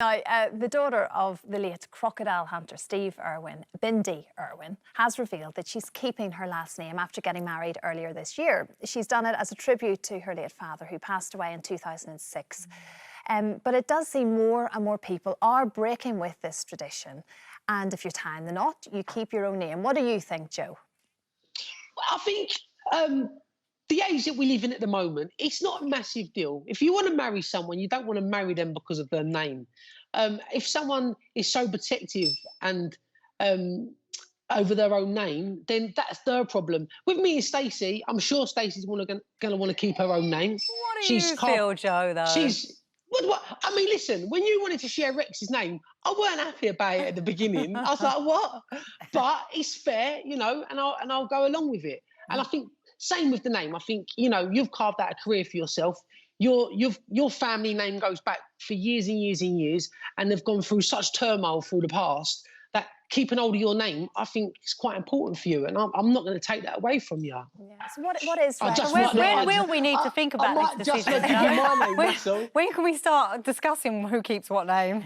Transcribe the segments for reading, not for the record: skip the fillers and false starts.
Now, the daughter of the late crocodile hunter Steve Irwin, Bindi Irwin, has revealed that she's keeping her last name after getting married earlier this year. She's done it as a tribute to her late father, who passed away in 2006. But it does seem more and more people are breaking with this tradition. And if you're tying the knot, you keep your own name. What do you think, Joe? Well, I think the age that we live in at the moment, it's not a massive deal. If you want to marry someone, you don't want to marry them because of their name. If someone is so protective and over their own name, then that's their problem. With me and Stacey, I'm sure Stacey's going to want to keep her own name. What do you feel, Joe, though? What? I mean, listen, when you wanted to share Rex's name, I weren't happy about it at the beginning. I was like, what? But it's fair, you know, and I'll go along with it. And I think same with the name. I think, you know, you've carved out a career for yourself. Your family name goes back for years and years and years, and they've gone through such turmoil through the past that keeping hold of your name, I think, is quite important for you, and I'm not going to take that away from you. Yeah. So what is Rex? When will we need to think about this decision? Just give you my name, that's all. When can we start discussing who keeps what name?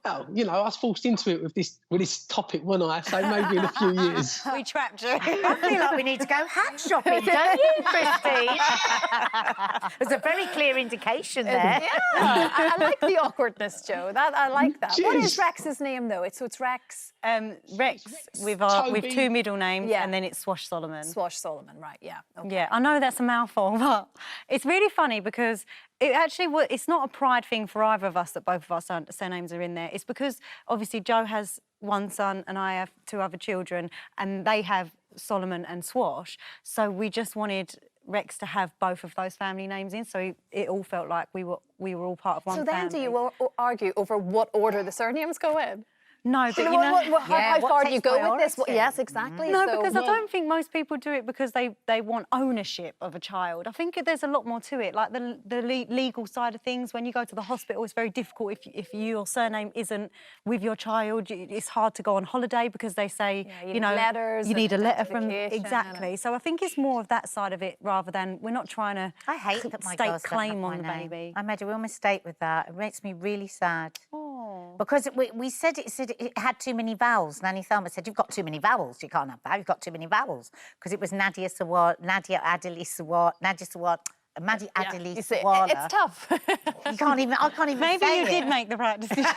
Oh, you know, I was forced into it with this topic, wasn't I? So maybe in a few years. We trapped you. I feel like we need to go hat shopping, don't you, Christine? There's a very clear indication there. Yeah, I like the awkwardness, Joe. I like that. Cheers. What is Rex's name, though? It's Rex. Rex with two middle names, and then it's Swash Solomon. Swash Solomon, right? Yeah. Okay. Yeah, I know that's a mouthful, but it's really funny because it's not a pride thing for either of us that both of our surnames are in there. It's because obviously Joe has one son and I have two other children, and they have Solomon and Swash. So we just wanted Rex to have both of those family names in, so it all felt like we were all part of one family. So then, do you argue over what order the surnames go in? No, but you know... How far do you go with this? Well, yes, exactly. No, because I don't think most people do it because they want ownership of a child. I think there's a lot more to it, like the legal side of things. When you go to the hospital, it's very difficult if your surname isn't with your child. It's hard to go on holiday because they say, you know, letters, you need a letter from... Exactly. So I think it's more of that side of it rather than we're not trying to I hate that my state claim on the baby. I made a real mistake with that. It makes me really sad. Oh. Because we said it had too many vowels. Nanny Thelma said, you've got too many vowels. You can't have that. You've got too many vowels. Because it was Nadia Sawat, Nadia Adeli Sawat, Nadia Sawat, Maddie Adeli Sawala. It's tough. I can't even Maybe say you did make the right decision.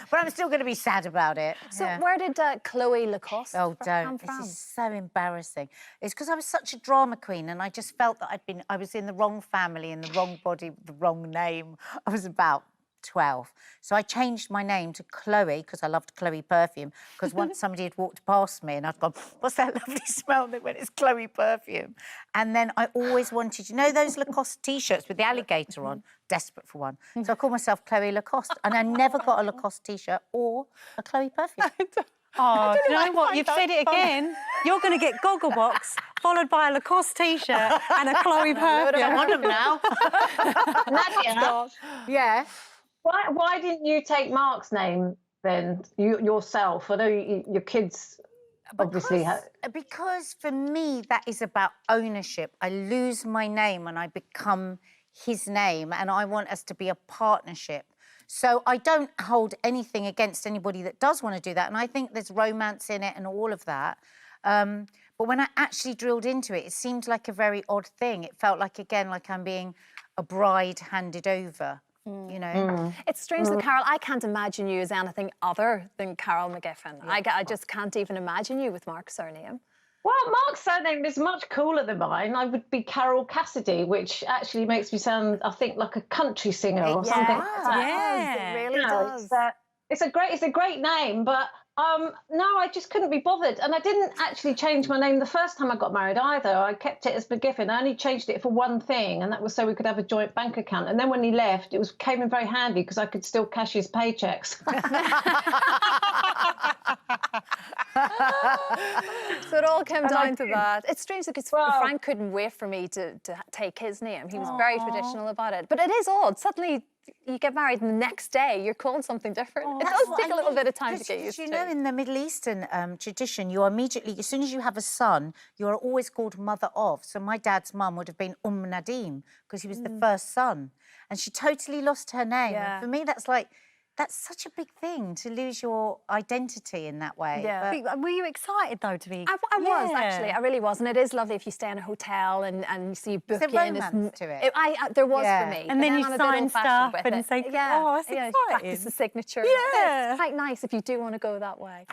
But I'm still going to be sad about it. So where did Chloe Lacoste come from? This is so embarrassing. It's because I was such a drama queen and I just felt that I was in the wrong family, in the wrong body, with the wrong name. I was about 12. So I changed my name to Chloe because I loved Chloe perfume, because once somebody had walked past me and I'd gone, what's that lovely smell? And they went, it's Chloe perfume. And then I always wanted, you know those Lacoste T-shirts with the alligator on? Desperate for one. So I called myself Chloe Lacoste, and I never got a Lacoste T-shirt or a Chloe perfume. Oh, do you know what? You've said it again. You're going to get Gogglebox, followed by a Lacoste T-shirt and a Chloe perfume. I want them now. Nadia? Yeah. Why didn't you take Mark's name then, yourself? I know your kids obviously have... Because for me, that is about ownership. I lose my name and I become his name, and I want us to be a partnership. So I don't hold anything against anybody that does want to do that, and I think there's romance in it and all of that. But when I actually drilled into it, it seemed like a very odd thing. It felt like, again, like I'm being a bride handed over. You know, it's strange that Carol, I can't imagine you as anything other than Carol McGiffin. I just can't even imagine you with Mark's surname. Well, Mark's surname is much cooler than mine. I would be Carol Cassidy, which actually makes me sound, I think, like a country singer or something like that. Yeah, it really does. It's a great name, but no, I just couldn't be bothered. And I didn't actually change my name the first time I got married either. I kept it as McGiffin. I only changed it for one thing, and that was so we could have a joint bank account. And then when he left, it came in very handy because I could still cash his paychecks. So it all came down to that. It's strange because Frank couldn't wait for me to take his name. He was very traditional about it. But it is odd. Suddenly you get married and the next day you're called something different. Oh, It that's does what take I a little mean, bit of time to 'cause get used you to. know, in the Middle Eastern tradition, you are immediately, as soon as you have a son, you're always called mother of. So my dad's mum would have been Nadim because he was the first son. And she totally lost her name. Yeah. And for me, that's such a big thing to lose your identity in that way. Yeah. But Were you excited though to be? I was Yeah. actually. I really was, and it is lovely if you stay in a hotel and you see you book there in. romance to it? There was Yeah. for me. And but then you I'm a bit sign old-fashioned stuff with and it. say, yeah, "Oh, that's practice exciting." the signature. Yeah. It's quite nice if you do want to go that way.